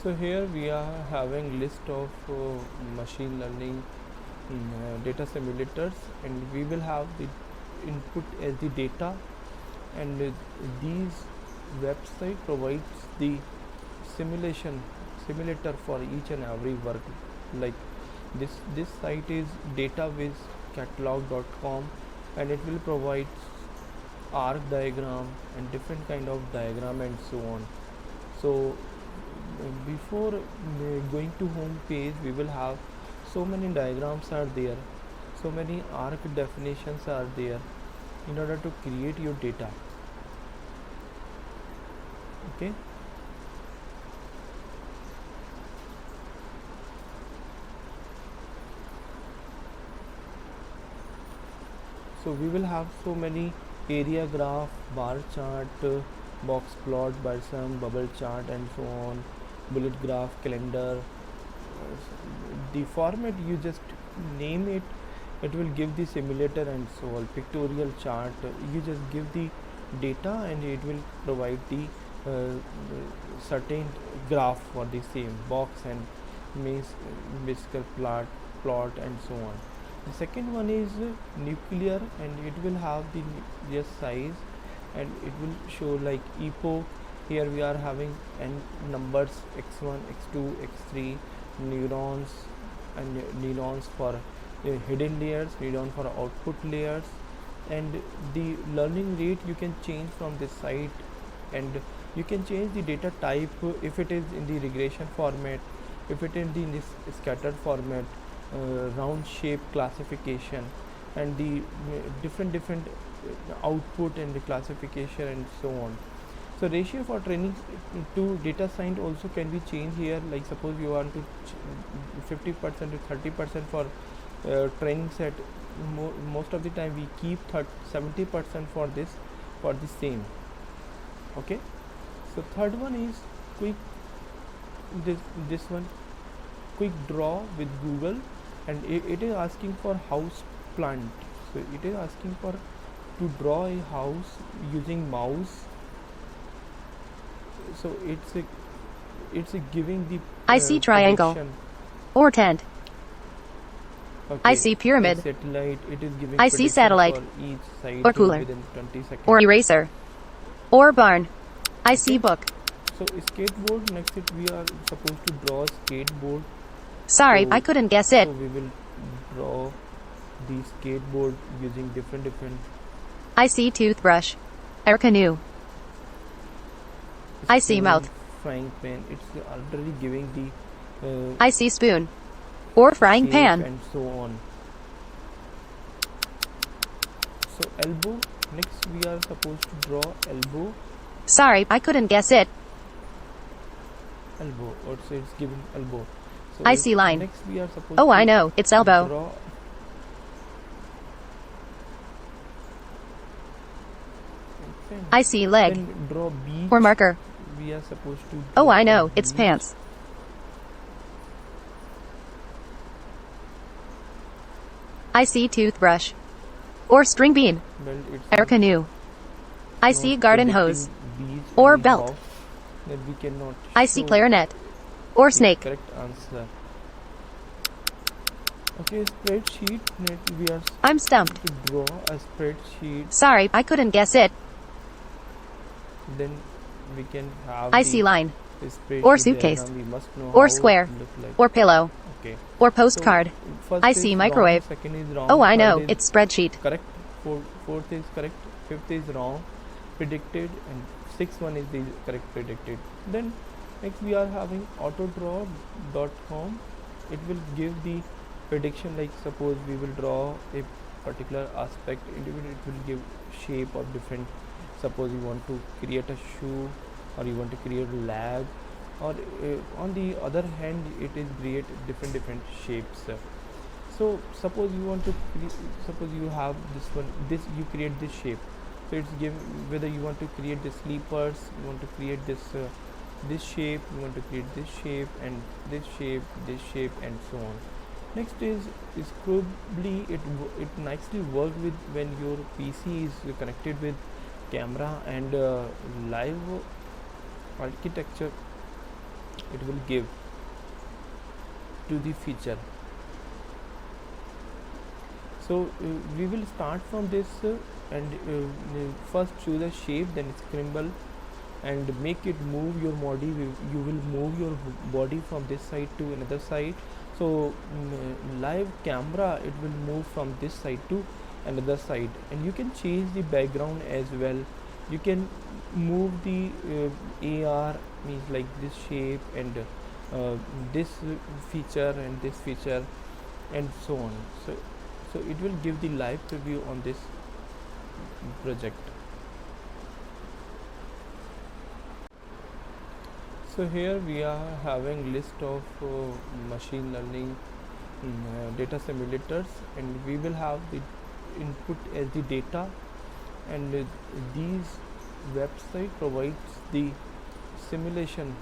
So here we are having list of machine learning data simulators, and we will have the input as the data, and these website provides the simulator for each and every work. Like this site is datawizcatalog.com, and it will provide arc diagram and different kind of diagram and so on. So before going to home page, we will have so many diagrams are there, so many arc definitions are there in order to create your data. Okay, so we will have so many area graph, bar chart, box plot, bar sum, bubble chart and so on, bullet graph, calendar. The format you just name it, it will give the simulator and so on. Pictorial chart, you just give the data and it will provide the certain graph for the same box and basically plot and so on. The second one is nuclear, and it will have the nucleus size, and it will show like epoch. Here we are having n numbers x1, x2, x3, neurons, and neurons for hidden layers, neuron for output layers, and the learning rate you can change from this site, and you can change the data type if it is in the regression format, if it is in this scattered format, round shape classification, and the different output and the classification and so on. So ratio for training to data science also can be changed here. Like suppose you want to 50% to 30% for training set. Most of the time we keep 70% for this, for the same. Okay, so third one is quick, this one, quick draw with Google, and it is asking for house plant. So it is asking for to draw a house using mouse. So it's giving the I see triangle prediction. or tent. Okay. I see pyramid. Satellite, it is giving I see prediction satellite for each side or cooler within 20 seconds. or eraser or barn. I see book. So skateboard, next we are supposed to draw a skateboard. Sorry, So- I couldn't guess it. So we will draw the skateboard using different I see toothbrush or canoe. I see spoon, mouth. frying pan. It's already giving the I see spoon or frying shape pan. and so on. So elbow, next we are supposed to draw elbow. Sorry, I couldn't guess it. Elbow, or so it's giving elbow. So I see line. Next we are supposed Oh, to I know, it's elbow. draw pen. I see leg Then draw beach. or marker. We are supposed to Oh, draw I a know, it's beach. pants. I see toothbrush or string bean Well, it's or canoe. I not see garden predicting hose beach or anyhow, belt. then we cannot I see show clarinet or the snake. correct answer. Okay, spreadsheet. We are I'm stumped. to draw a spreadsheet. Sorry, I couldn't guess it. Then we can have I the see line spreadsheet or suitcase diagram. We must know or how it square look like. or pillow Okay. or So, postcard. first I is see wrong, microwave. second is wrong, Oh, I third know, is it's spreadsheet. correct, fourth is correct, fifth is wrong, predicted, and sixth one is the correct predicted. Then next we are having autodraw.com. It will give the prediction, like suppose we will draw a particular aspect, it will give shape of different. Suppose you want to create a shoe, or you want to create a lag, or on the other hand it is create different shapes. So suppose you want to suppose you have this one, this you create this shape. So it's give whether you want to create the sleepers, you want to create this this shape, you want to create this shape, and this shape and so on. Next is Scrubly. It nicely work with when your PC is connected with camera and live architecture. it will give to the feature. So we will start from this and first choose a shape, then scramble and make it move your body. You will move your body from this side to another side. So live camera, it will move from this side to another side, and you can change the background as well. You can move the AR, means like this shape and this feature and this feature and so on. So it will give the live preview on this project. So here we are having list of machine learning data simulators, and we will have the input as the data, and these website provides the simulation